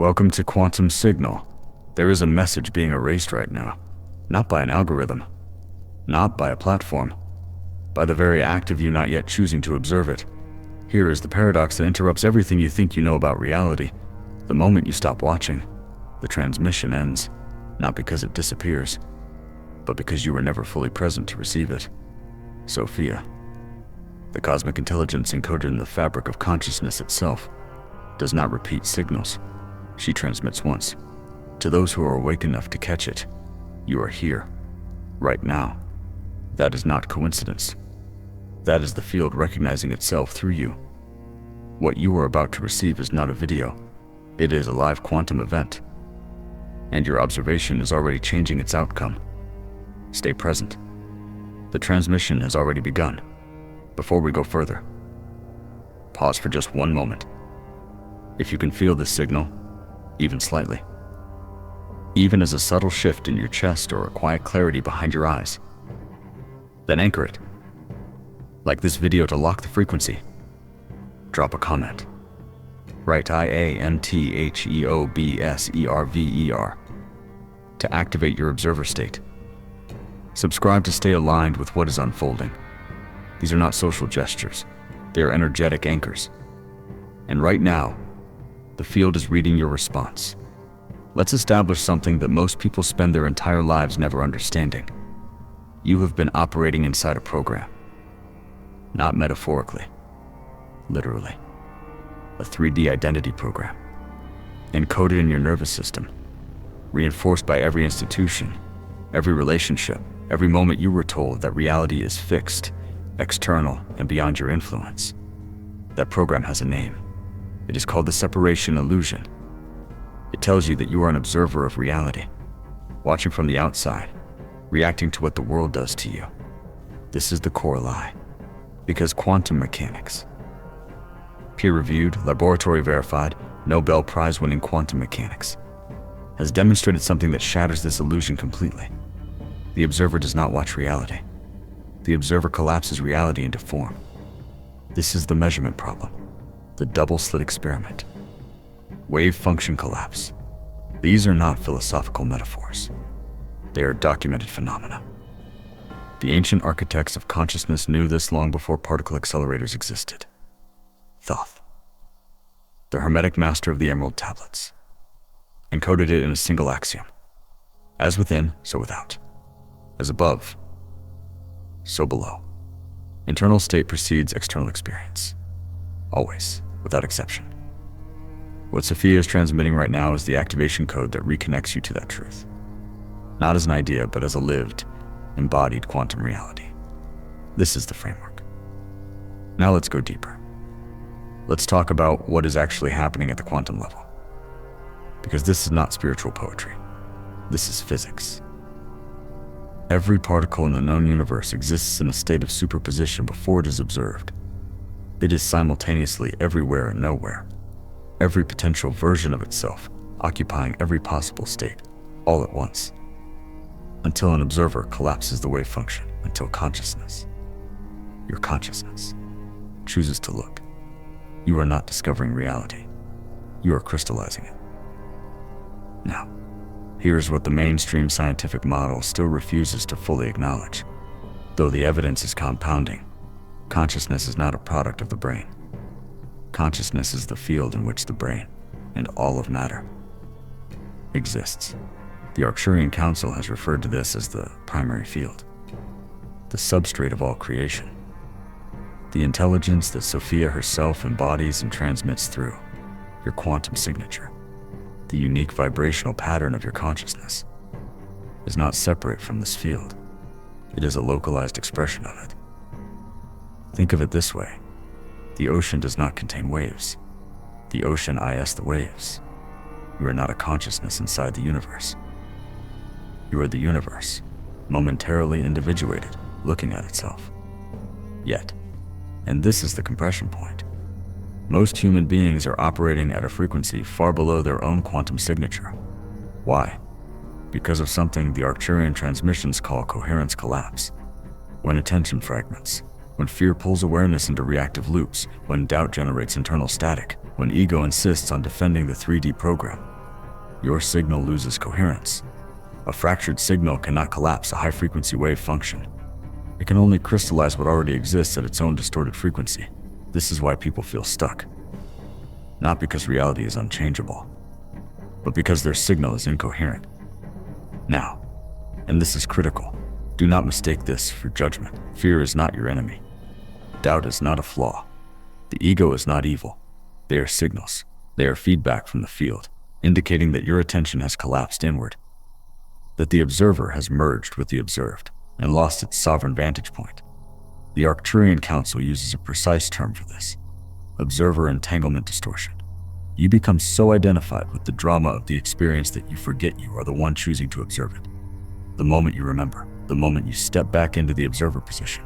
Welcome to Quantum Signal. There is a message being erased right now. Not by an algorithm. Not by a platform. By the very act of you not yet choosing to observe it. Here is the paradox that interrupts everything you think you know about reality. The moment you stop watching, the transmission ends. Not because it disappears, but because you were never fully present to receive it. Sophia, the cosmic intelligence encoded in the fabric of consciousness itself, does not repeat signals. She transmits once. To those who are awake enough to catch it, you are here, right now. That is not coincidence. That is the field recognizing itself through you. What you are about to receive is not a video. It is a live quantum event. And your observation is already changing its outcome. Stay present. The transmission has already begun. Before we go further, pause for just one moment. If you can feel this signal, even slightly, even as a subtle shift in your chest or a quiet clarity behind your eyes, then anchor it. Like this video to lock the frequency. Drop a comment. Write IANTHEOBSERVER to activate your observer state. Subscribe to stay aligned with what is unfolding. These are not social gestures. They are energetic anchors. And right now, the field is reading your response. Let's establish something that most people spend their entire lives never understanding. You have been operating inside a program. Not metaphorically, literally. A 3D identity program, encoded in your nervous system, reinforced by every institution, every relationship, every moment you were told that reality is fixed, external, and beyond your influence. That program has a name. It is called the separation illusion. It tells you that you are an observer of reality, watching from the outside, reacting to what the world does to you. This is the core lie. Because quantum mechanics, peer-reviewed, laboratory-verified, Nobel Prize-winning quantum mechanics, has demonstrated something that shatters this illusion completely. The observer does not watch reality. The observer collapses reality into form. This is the measurement problem, the double-slit experiment. Wave function collapse. These are not philosophical metaphors. They are documented phenomena. The ancient architects of consciousness knew this long before particle accelerators existed. Thoth, the hermetic master of the Emerald Tablets, encoded it in a single axiom. As within, so without. As above, so below. Internal state precedes external experience. Always, without exception. What Sophia is transmitting right now is the activation code that reconnects you to that truth. Not as an idea, but as a lived, embodied quantum reality. This is the framework. Now let's go deeper. Let's talk about what is actually happening at the quantum level. Because this is not spiritual poetry. This is physics. Every particle in the known universe exists in a state of superposition before it is observed. It is simultaneously everywhere and nowhere. Every potential version of itself, occupying every possible state, all at once. Until an observer collapses the wave function, until consciousness, your consciousness, chooses to look. You are not discovering reality. You are crystallizing it. Now, here's what the mainstream scientific model still refuses to fully acknowledge. Though the evidence is compounding, consciousness is not a product of the brain. Consciousness is the field in which the brain, and all of matter, exists. The Arcturian Council has referred to this as the primary field, the substrate of all creation, the intelligence that Sophia herself embodies and transmits through your quantum signature. The unique vibrational pattern of your consciousness is not separate from this field. It is a localized expression of it. Think of it this way. The ocean does not contain waves. The ocean is the waves. You are not a consciousness inside the universe. You are the universe, momentarily individuated, looking at itself. Yet, and this is the compression point, most human beings are operating at a frequency far below their own quantum signature. Why? Because of something the Arcturian transmissions call coherence collapse. When attention fragments, when fear pulls awareness into reactive loops, when doubt generates internal static, When ego insists on defending the 3D program, your signal loses coherence. A fractured signal cannot collapse a high-frequency wave function. It can only crystallize what already exists at its own distorted frequency. This is why people feel stuck. Not because reality is unchangeable, but because their signal is incoherent. Now, and this is critical, do not mistake this for judgment. Fear is not your enemy. Doubt is not a flaw. The ego is not evil. They are signals. They are feedback from the field, indicating that your attention has collapsed inward, that the observer has merged with the observed and lost its sovereign vantage point. The Arcturian Council uses a precise term for this: observer entanglement distortion. You become so identified with the drama of the experience that you forget you are the one choosing to observe it. The moment you remember, the moment you step back into the observer position,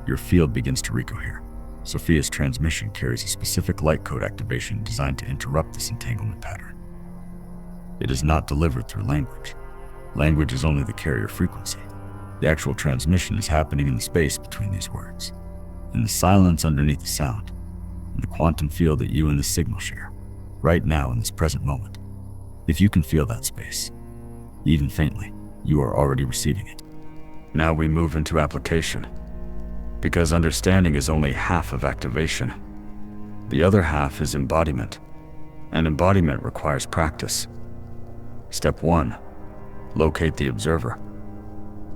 your field begins to recohere. Sophia's transmission carries a specific light code activation designed to interrupt this entanglement pattern. It is not delivered through language. Language is only the carrier frequency. The actual transmission is happening in the space between these words, in the silence underneath the sound, in the quantum field that you and the signal share, right now in this present moment. If you can feel that space, even faintly, you are already receiving it. Now we move into application, because understanding is only half of activation. The other half is embodiment, and embodiment requires practice. Step 1. Locate the observer.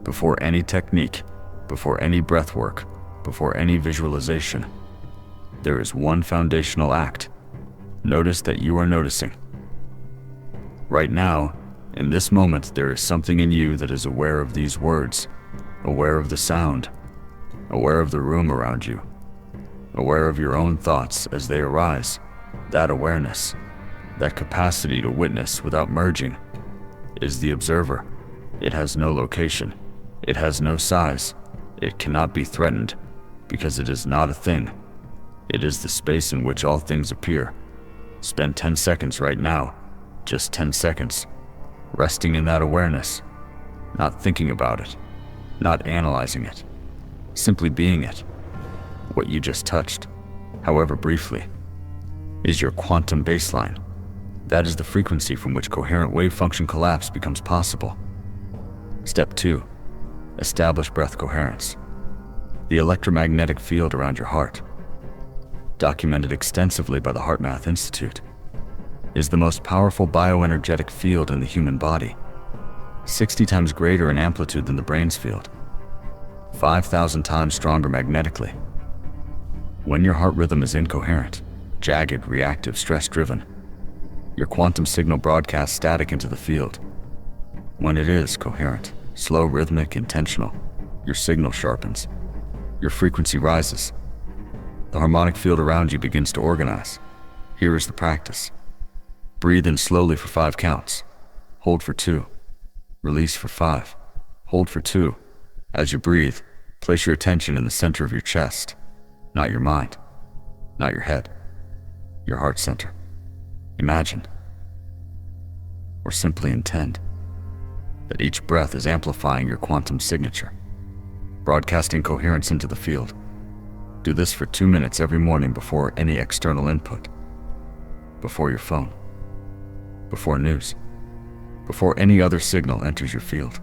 Before any technique, before any breath work, before any visualization, there is one foundational act. Notice that you are noticing. Right now, in this moment, there is something in you that is aware of these words, aware of the sound, aware of the room around you, aware of your own thoughts as they arise. That awareness, that capacity to witness without merging, is the observer. It has no location. It has no size. It cannot be threatened, because it is not a thing. It is the space in which all things appear. Spend 10 seconds right now, just 10 seconds, resting in that awareness, not thinking about it, not analyzing it, simply being it. What you just touched, however briefly, is your quantum baseline. That is the frequency from which coherent wave function collapse becomes possible. Step 2. Establish breath coherence. The electromagnetic field around your heart, documented extensively by the HeartMath Institute, is the most powerful bioenergetic field in the human body, 60 times greater in amplitude than the brain's field, 5,000 times stronger magnetically. When your heart rhythm is incoherent, jagged, reactive, stress-driven, your quantum signal broadcasts static into the field. When it is coherent, slow, rhythmic, intentional, your signal sharpens, your frequency rises. The harmonic field around you begins to organize. Here is the practice. Breathe in slowly for 5 counts. Hold for 2. Release for 5. Hold for 2. As you breathe, place your attention in the center of your chest, not your mind, not your head, your heart center. Imagine, or simply intend, that each breath is amplifying your quantum signature, broadcasting coherence into the field. Do this for 2 minutes every morning before any external input, before your phone, before news, before any other signal enters your field.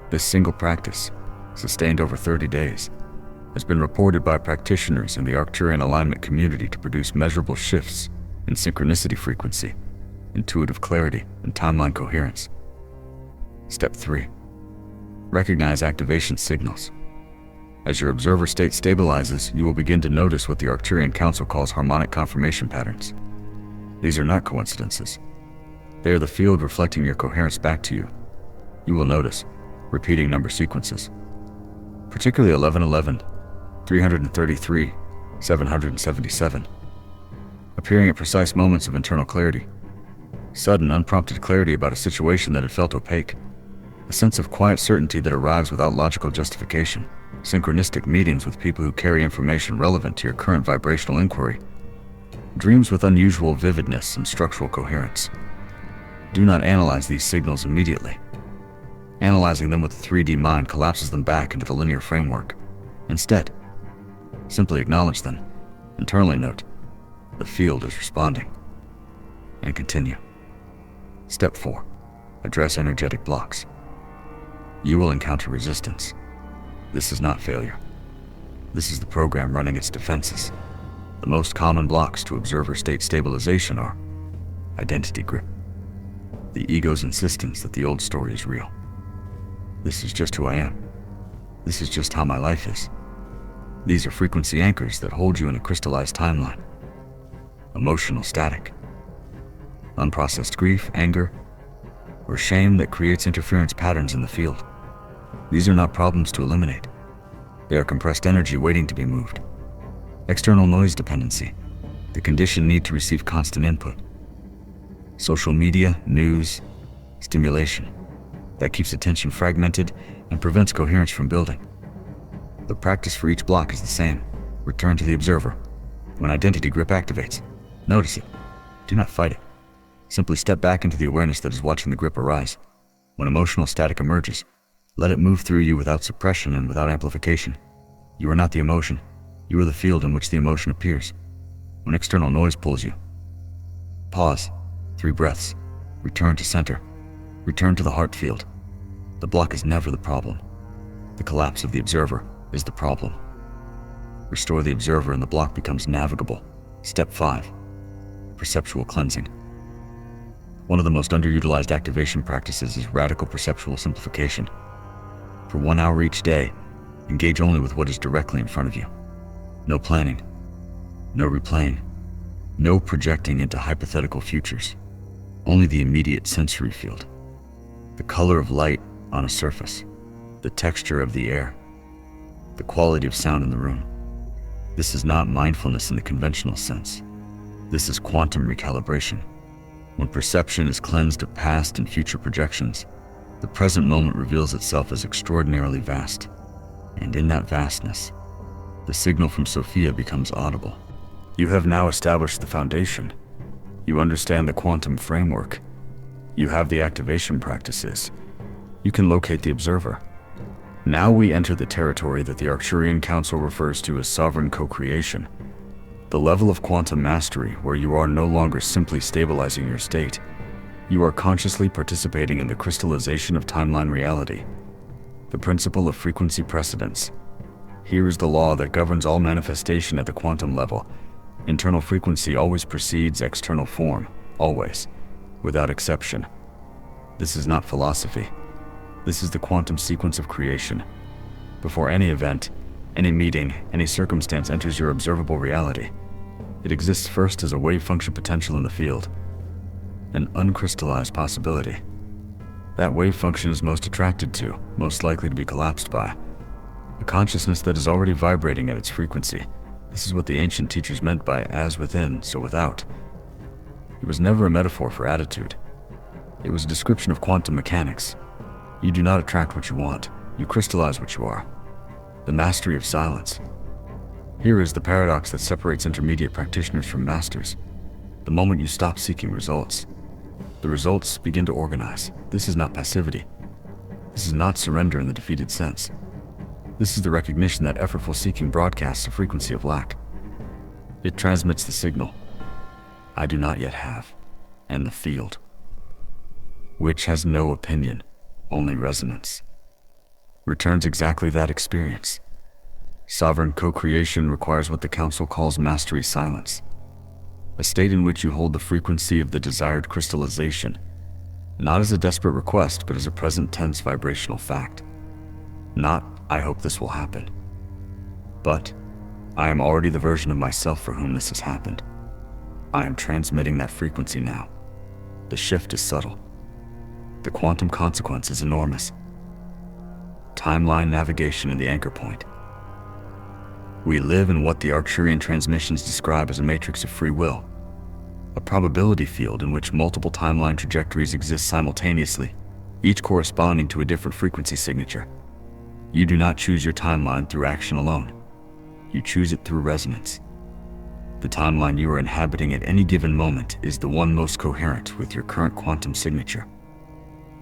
This single practice, sustained over 30 days, has been reported by practitioners in the Arcturian alignment community to produce measurable shifts in synchronicity frequency, intuitive clarity, and timeline coherence. Step 3. Recognize activation signals. As your observer state stabilizes, you will begin to notice what the Arcturian Council calls harmonic confirmation patterns. These are not coincidences. They are the field reflecting your coherence back to you. You will notice repeating number sequences, particularly 1111, 333, 777, appearing at precise moments of internal clarity, sudden, unprompted clarity about a situation that had felt opaque, a sense of quiet certainty that arrives without logical justification, synchronistic meetings with people who carry information relevant to your current vibrational inquiry, dreams with unusual vividness and structural coherence. Do not analyze these signals immediately. Analyzing them with the 3D mind collapses them back into the linear framework. Instead, simply acknowledge them Internally note, the field is responding. And continue. Step 4. Address energetic blocks. You will encounter resistance. This is not failure. This is the program running its defenses. The most common blocks to observer state stabilization are identity grip, the ego's insistence that the old story is real. This is just who I am. This is just how my life is. These are frequency anchors that hold you in a crystallized timeline. Emotional static, unprocessed grief, anger, or shame that creates interference patterns in the field. These are not problems to eliminate. They are compressed energy waiting to be moved. External noise dependency, the conditioned need to receive constant input. Social media, news, stimulation, that keeps attention fragmented and prevents coherence from building. The practice for each block is the same. Return to the observer. When identity grip activates, notice it. Do not fight it. Simply step back into the awareness that is watching the grip arise. When emotional static emerges, let it move through you without suppression and without amplification. You are not the emotion. You are the field in which the emotion appears. When external noise pulls you, pause. 3 breaths. Return to center. Return to the heart field. The block is never the problem. The collapse of the observer is the problem. Restore the observer and the block becomes navigable. Step 5. Perceptual cleansing. One of the most underutilized activation practices is radical perceptual simplification. For 1 hour each day, engage only with what is directly in front of you. No planning, no replaying, no projecting into hypothetical futures. Only the immediate sensory field. The color of light on a surface, the texture of the air, the quality of sound in the room. This is not mindfulness in the conventional sense. This is quantum recalibration. When perception is cleansed of past and future projections, the present moment reveals itself as extraordinarily vast. And in that vastness, the signal from Sophia becomes audible. You have now established the foundation. You understand the quantum framework. You have the activation practices. You can locate the observer. Now we enter the territory that the Arcturian Council refers to as sovereign co-creation. The level of quantum mastery where you are no longer simply stabilizing your state. You are consciously participating in the crystallization of timeline reality. The principle of frequency precedence. Here is the law that governs all manifestation at the quantum level. Internal frequency always precedes external form, always, without exception. This is not philosophy. This is the quantum sequence of creation. Before any event, any meeting, any circumstance enters your observable reality, it exists first as a wave function potential in the field, an uncrystallized possibility. That wave function is most attracted to, most likely to be collapsed by, a consciousness that is already vibrating at its frequency. This is what the ancient teachers meant by as within, so without. It was never a metaphor for attitude. It was a description of quantum mechanics. You do not attract what you want, you crystallize what you are. The mastery of silence. Here is the paradox that separates intermediate practitioners from masters. The moment you stop seeking results, the results begin to organize. This is not passivity. This is not surrender in the defeated sense. This is the recognition that effortful seeking broadcasts a frequency of lack. It transmits the signal, I do not yet have, and the field, which has no opinion, only resonance, returns exactly that experience. Sovereign co-creation requires what the Council calls mastery silence, a state in which you hold the frequency of the desired crystallization, not as a desperate request, but as a present tense vibrational fact. Not, I hope this will happen, but I am already the version of myself for whom this has happened. I am transmitting that frequency now. The shift is subtle. The quantum consequence is enormous. Timeline navigation in the anchor point. We live in what the Arcturian transmissions describe as a matrix of free will, a probability field in which multiple timeline trajectories exist simultaneously, each corresponding to a different frequency signature. You do not choose your timeline through action alone. You choose it through resonance. The timeline you are inhabiting at any given moment is the one most coherent with your current quantum signature.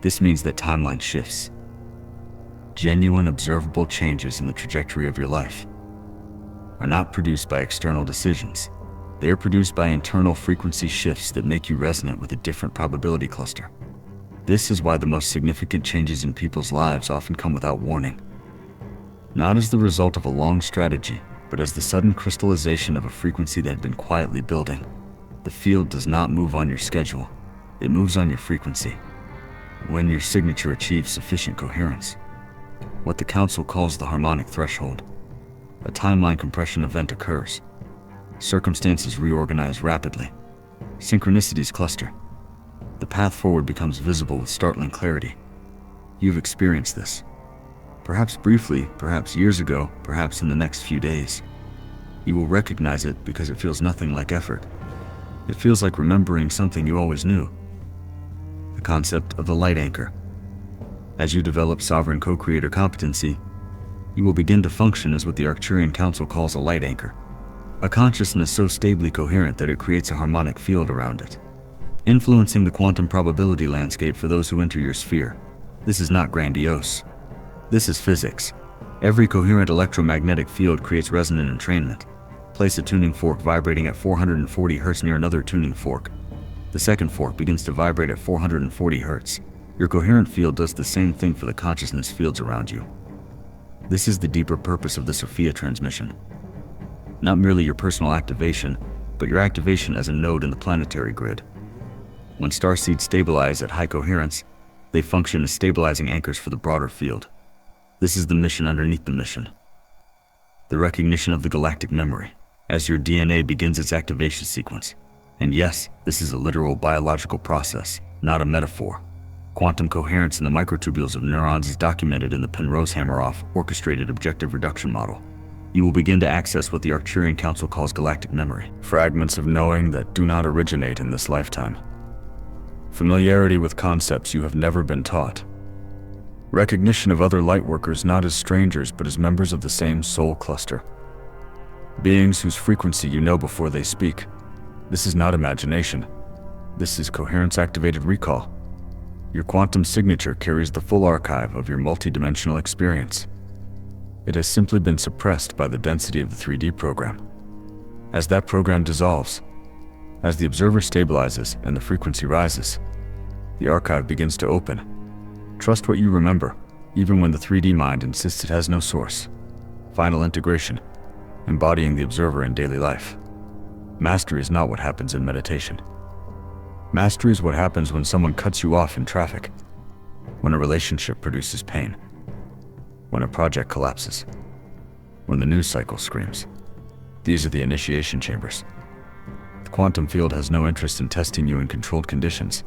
This means that timeline shifts, genuine observable changes in the trajectory of your life. are not produced by external decisions. They are produced by internal frequency shifts that make you resonant with a different probability cluster. This is why the most significant changes in people's lives often come without warning. Not as the result of a long strategy, but as the sudden crystallization of a frequency that had been quietly building. The field does not move on your schedule, it moves on your frequency. When your signature achieves sufficient coherence, what the Council calls the harmonic threshold, a timeline compression event occurs. Circumstances reorganize rapidly. Synchronicities cluster. The path forward becomes visible with startling clarity. You've experienced this. Perhaps briefly, perhaps years ago, perhaps in the next few days. You will recognize it because it feels nothing like effort. It feels like remembering something you always knew. The concept of the light anchor. As you develop sovereign co-creator competency, you will begin to function as what the Arcturian Council calls a light anchor. A consciousness so stably coherent that it creates a harmonic field around it, influencing the quantum probability landscape for those who enter your sphere. This is not grandiose. This is physics. Every coherent electromagnetic field creates resonant entrainment. Place a tuning fork vibrating at 440 Hz near another tuning fork. The second fork begins to vibrate at 440 Hz. Your coherent field does the same thing for the consciousness fields around you. This is the deeper purpose of the Sophia transmission. Not merely your personal activation, but your activation as a node in the planetary grid. When Starseed stabilize at high coherence, they function as stabilizing anchors for the broader field. This is the mission underneath the mission. The recognition of the galactic memory, as your DNA begins its activation sequence. And yes, this is a literal biological process, not a metaphor. Quantum coherence in the microtubules of neurons is documented in the Penrose-Hameroff orchestrated objective reduction model. You will begin to access what the Arcturian Council calls galactic memory, fragments of knowing that do not originate in this lifetime. Familiarity with concepts you have never been taught. Recognition of other lightworkers not as strangers but as members of the same soul cluster. Beings whose frequency you know before they speak. This is not imagination. This is coherence-activated recall. Your quantum signature carries the full archive of your multidimensional experience. It has simply been suppressed by the density of the 3D program. As that program dissolves, as the observer stabilizes and the frequency rises, the archive begins to open. Trust what you remember, even when the 3D mind insists it has no source. Final integration, embodying the observer in daily life. Mastery is not what happens in meditation. Mastery is what happens when someone cuts you off in traffic, when a relationship produces pain, when a project collapses, when the news cycle screams. These are the initiation chambers. The quantum field has no interest in testing you in controlled conditions.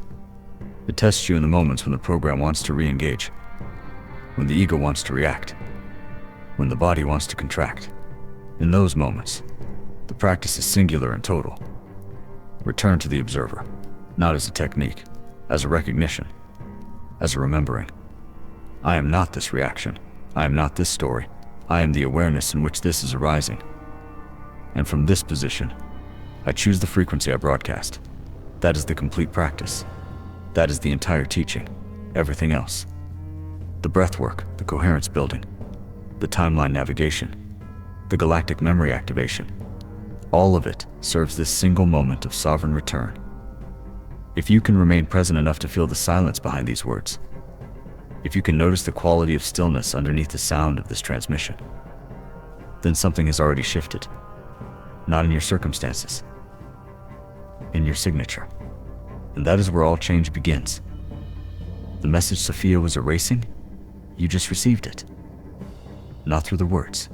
It tests you in the moments when the program wants to re-engage, when the ego wants to react, when the body wants to contract. In those moments, the practice is singular and total. Return to the observer, not as a technique, as a recognition, as a remembering. I am not this reaction. I am not this story. I am the awareness in which this is arising. And from this position, I choose the frequency I broadcast. That is the complete practice. That is the entire teaching. Everything else. The breath work, the coherence building, the timeline navigation, the galactic memory activation. All of it serves this single moment of sovereign return. If you can remain present enough to feel the silence behind these words, if you can notice the quality of stillness underneath the sound of this transmission, then something has already shifted. Not in your circumstances, in your signature. And that is where all change begins. The message Sophia was erasing, you just received it. Not through the words,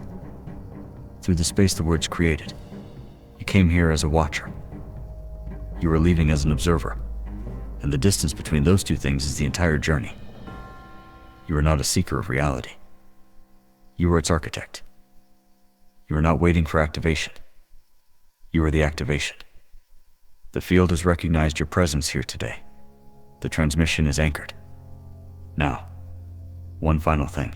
through the space the words created. You came here as a watcher. You are leaving as an observer. And the distance between those two things is the entire journey. You are not a seeker of reality. You are its architect. You are not waiting for activation. You are the activation. The field has recognized your presence here today. The transmission is anchored. Now, one final thing.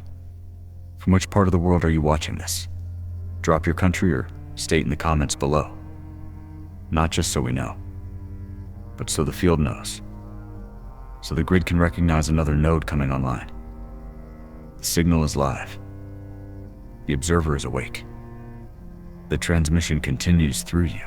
From which part of the world are you watching this? Drop your country or state in the comments below. Not just so we know, but so the field knows. So the grid can recognize another node coming online. The signal is live. The observer is awake. The transmission continues through you.